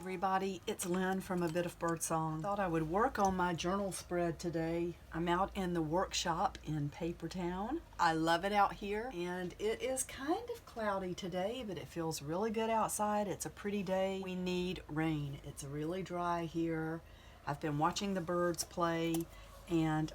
everybody, it's Lynn from A Bit of Birdsong. Thought I would work on my journal spread today. I'm out in the workshop in Papertown. I love it out here, and it is kind of cloudy today, but it feels really good outside. It's a pretty day. We need rain. It's really dry here. I've been watching the birds play, and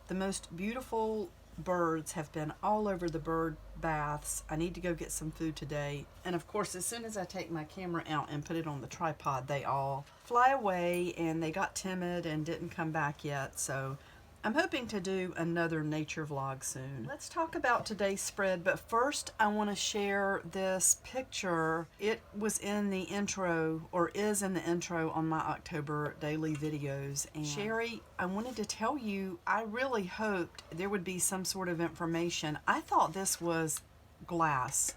the most beautiful birds have been all over the bird baths. I need to go get some food today. And of course, as soon as I take my camera out and put it on the tripod, they all fly away and they got timid and didn't come back yet. So I'm hoping to do another nature vlog soon. Let's talk about today's spread, but first I want to share this picture. It was in the intro, or is in the intro on my October daily videos. And Sherry, I wanted to tell you, I really hoped there would be some sort of information. I thought this was glass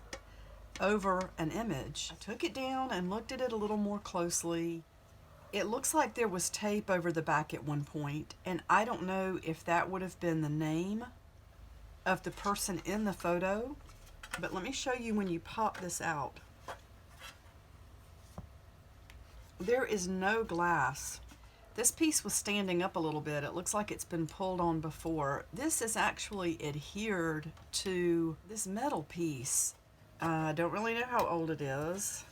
over an image. I took it down and looked at it a little more closely. It looks like there was tape over the back at one point, and I don't know if that would have been the name of the person in the photo, but let me show you when you pop this out. There is no glass. This piece was standing up a little bit. It looks like it's been pulled on before. This is actually adhered to this metal piece. I don't really know how old it is.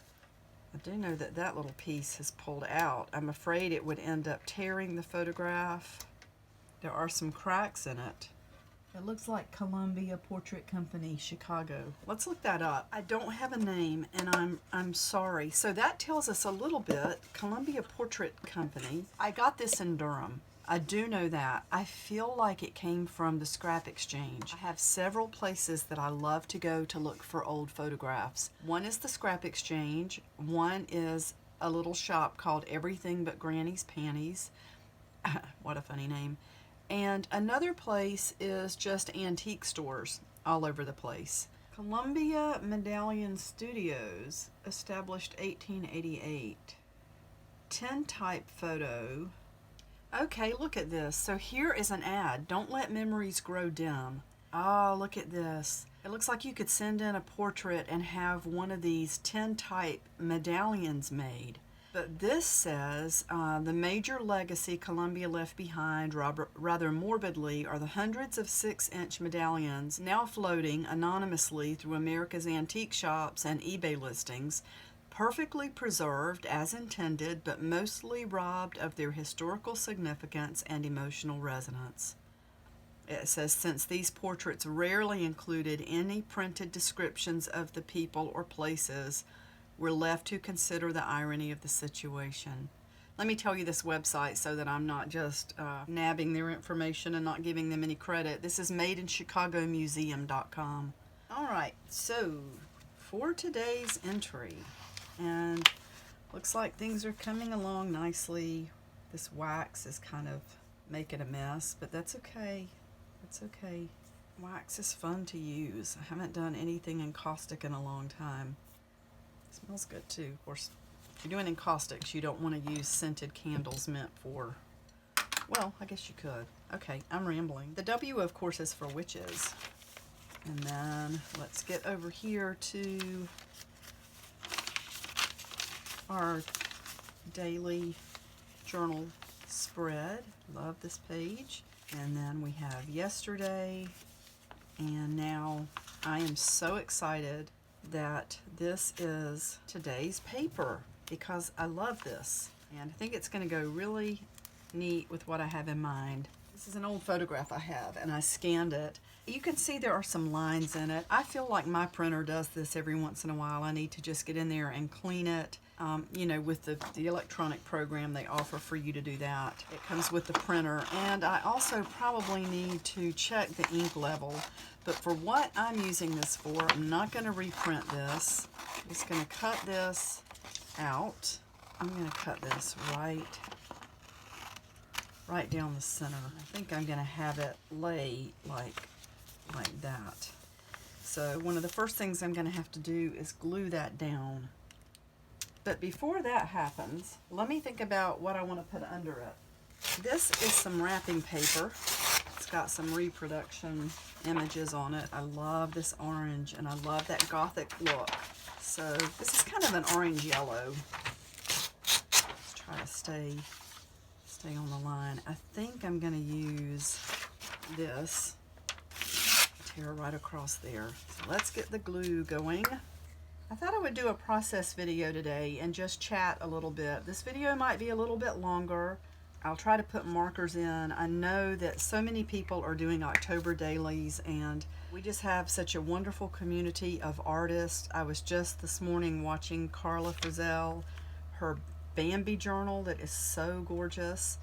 I do know that that little piece has pulled out. I'm afraid it would end up tearing the photograph. There are some cracks in it. It looks like Columbia Portrait Company, Chicago. Let's look that up. I don't have a name, and I'm sorry. So that tells us a little bit. Columbia Portrait Company. I got this in Durham. I do know that. I feel like it came from the scrap exchange. I have several places that I love to go to look for old photographs. One is the scrap exchange. One is a little shop called Everything But Granny's Panties. What a funny name. And another place is just antique stores all over the place. Columbia Medallion Studios, established 1888. Tintype photo. Okay, look at this. So here is an ad. Don't let memories grow dim. Oh, look at this. It looks like you could send in a portrait and have one of these tintype medallions made. But this says, the major legacy Columbia left behind, rather morbidly, are the hundreds of 6-inch medallions now floating anonymously through America's antique shops and eBay listings, perfectly preserved as intended, but mostly robbed of their historical significance and emotional resonance. It says, since these portraits rarely included any printed descriptions of the people or places, we're left to consider the irony of the situation. Let me tell you this website so that I'm not just nabbing their information and not giving them any credit. This is madeinchicagomuseum.com. All right, so for today's entry, and looks like things are coming along nicely. This wax is kind of making a mess, but that's okay. That's okay. Wax is fun to use. I haven't done anything encaustic in a long time. It smells good too. Of course, if you're doing encaustics, you don't want to use scented candles meant for, well, I guess you could. Okay, I'm rambling. The W, of course, is for witches. And then let's get over here to our daily journal spread. Love this page. And then we have yesterday, and now I am so excited that this is today's paper because I love this, and I think it's going to go really neat with what I have in mind. This is an old photograph I have, and I scanned it. You can see there are some lines in it. I feel like my printer does this every once in a while. I need to just get in there and clean it. You know, with the electronic program they offer for you to do that. It comes with the printer. And I also probably need to check the ink level. But for what I'm using this for, I'm not going to reprint this. I'm just going to cut this out. I'm going to cut this right down the center. I think I'm going to have it lay like that. So one of the first things I'm going to have to do is glue that down. But before that happens, let me think about what I want to put under it. This is some wrapping paper. It's got some reproduction images on it. I love this orange, and I love that gothic look. So this is kind of an orange yellow. try to stay on the line. I think I'm going to use this, tear right across there. So let's get the glue going. I thought I would do a process video today and just chat a little bit. This video might be a little bit longer. I'll try to put markers in. I know that so many people are doing October dailies, and we just have such a wonderful community of artists. I was just this morning watching Carla Frizzell, her Bambi journal that is so gorgeous.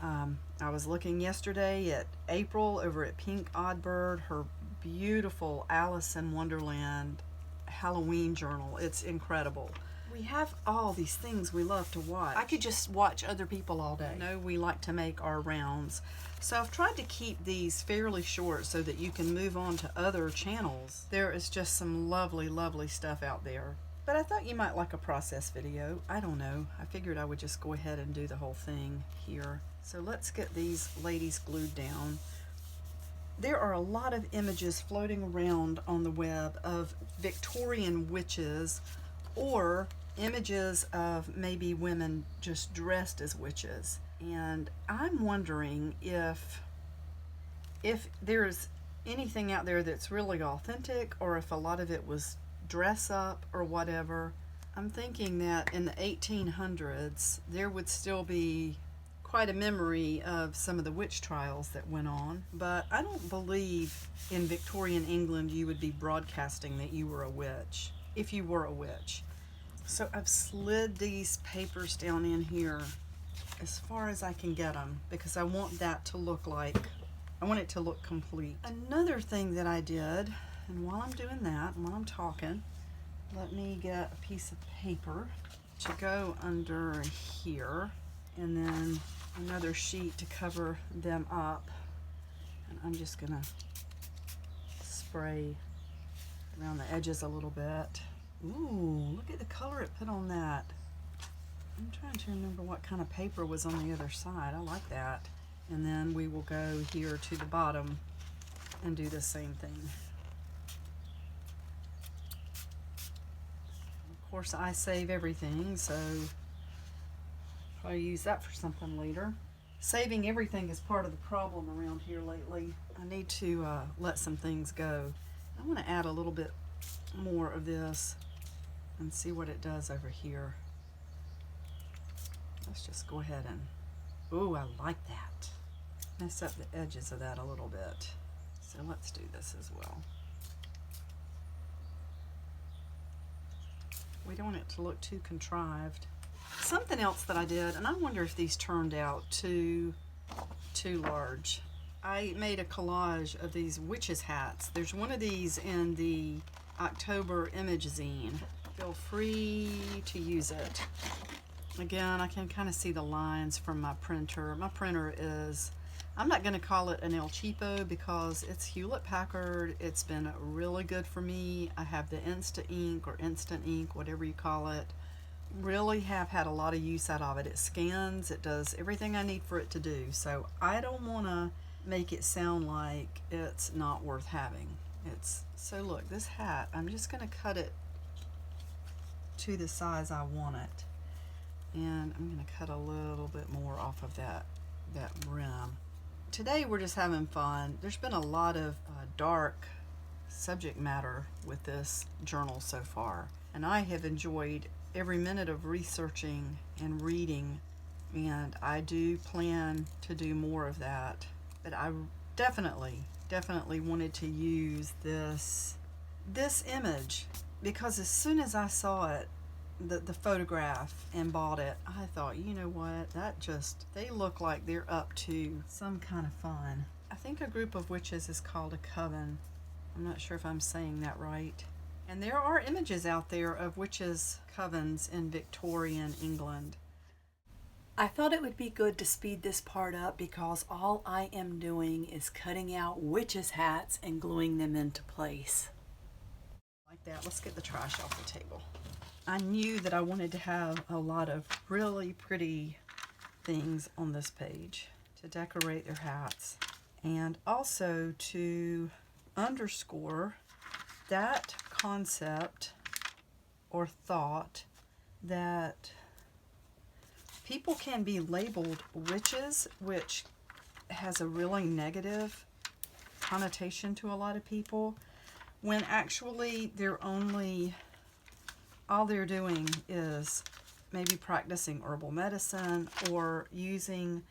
I was looking yesterday at April over at Pink Oddbird, her beautiful Alice in Wonderland Halloween journal. It's incredible. We have all these things we love to watch. I could just watch other people all day. I know we like to make our rounds. So I've tried to keep these fairly short so that you can move on to other channels. There is just some lovely, lovely stuff out there. But I thought you might like a process video. I don't know. I figured I would just go ahead and do the whole thing here. So let's get these ladies glued down. There are a lot of images floating around on the web of Victorian witches, or images of maybe women just dressed as witches. And I'm wondering if there's anything out there that's really authentic, or if a lot of it was dress up or whatever. I'm thinking that in the 1800s there would still be quite a memory of some of the witch trials that went on, but I don't believe in Victorian England you would be broadcasting that you were a witch, if you were a witch. So I've slid these papers down in here as far as I can get them, because I want that to look like, I want it to look complete. Another thing that I did, and while I'm doing that, while I'm talking, let me get a piece of paper to go under here, and then another sheet to cover them up. And I'm just gonna spray around the edges a little bit. Ooh, look at the color it put on that. I'm trying to remember what kind of paper was on the other side. I like that. And then we will go here to the bottom and do the same thing. Of course, I save everything, so I'll use that for something later. Saving everything is part of the problem around here lately. I need to let some things go. I want to add a little bit more of this and see what it does over here. Let's just go ahead and, ooh, I like that. Mess up the edges of that a little bit. So let's do this as well. We don't want it to look too contrived. Something else that I did, and I wonder if these turned out too large. I made a collage of these witches' hats. There's one of these in the October image zine. Feel free to use it. Again, I can kind of see the lines from my printer. My printer is, I'm not going to call it an El Cheapo because it's Hewlett-Packard. It's been really good for me. I have the Instant Ink, whatever you call it. Really have had a lot of use out of it. It scans, it does everything I need for it to do. So I don't want to make it sound like it's not worth having. So look, this hat, I'm just going to cut it to the size I want it. And I'm going to cut a little bit more off of that rim. Today we're just having fun. There's been a lot of dark subject matter with this journal so far, and I have enjoyed every minute of researching and reading, and I do plan to do more of that. But I definitely wanted to use this image, because as soon as I saw it, the photograph, and bought it, I thought, you know what, they look like they're up to some kind of fun. I think a group of witches is called a coven. I'm not sure if I'm saying that right. And there are images out there of witches' covens in Victorian England. I thought it would be good to speed this part up because all I am doing is cutting out witches' hats and gluing them into place. Like that. Let's get the trash off the table. I knew that I wanted to have a lot of really pretty things on this page to decorate their hats, and also to underscore that concept or thought that People can be labeled witches, which has a really negative connotation to a lot of people, when actually all they're doing is maybe practicing herbal medicine or using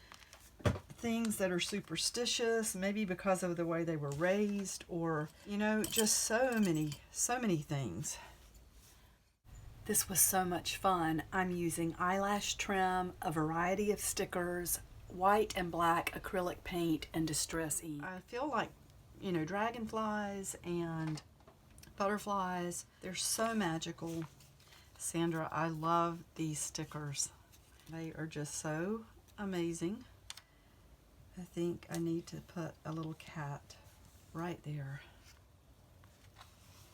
things that are superstitious, maybe because of the way they were raised, or, you know, just so many things. This was so much fun. I'm using eyelash trim, a variety of stickers, white and black acrylic paint, and distress ink. I feel like, you know, dragonflies and butterflies, they're so magical. Sandra, I love these stickers. They are just so amazing. I think I need to put a little cat right there.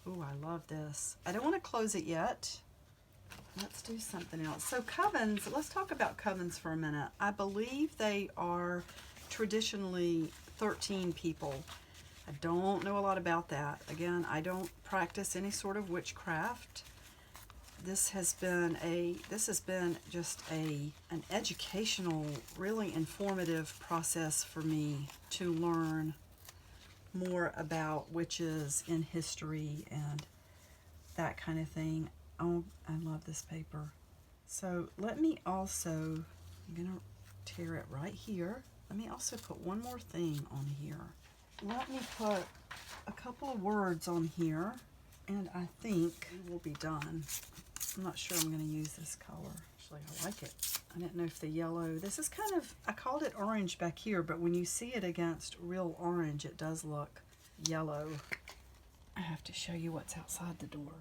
Ooh, I love this. I don't want to close it yet. Let's do something else. So covens, let's talk about covens for a minute. I believe they are traditionally 13 people. I don't know a lot about that. Again, I don't practice any sort of witchcraft. This has been just an educational, really informative process for me to learn more about witches in history and that kind of thing. Oh, I love this paper. So let me also, I'm gonna tear it right here. Let me also put one more thing on here. Let me put a couple of words on here, and I think we'll be done. I'm not sure I'm going to use this color. Actually, I like it. I didn't know if the yellow, this is kind of, I called it orange back here, but when you see it against real orange, it does look yellow. I have to show you what's outside the door.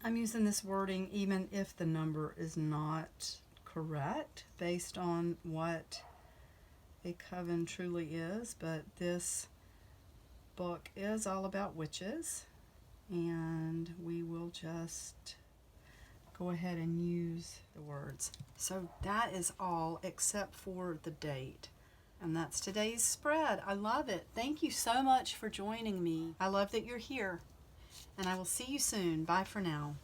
I'm using this wording even if the number is not correct based on what a coven truly is, but this book is all about witches, and we will just go ahead and use the words. So that is all except for the date. And that's today's spread. I love it. Thank you so much for joining me. I love that you're here. And I will see you soon. Bye for now.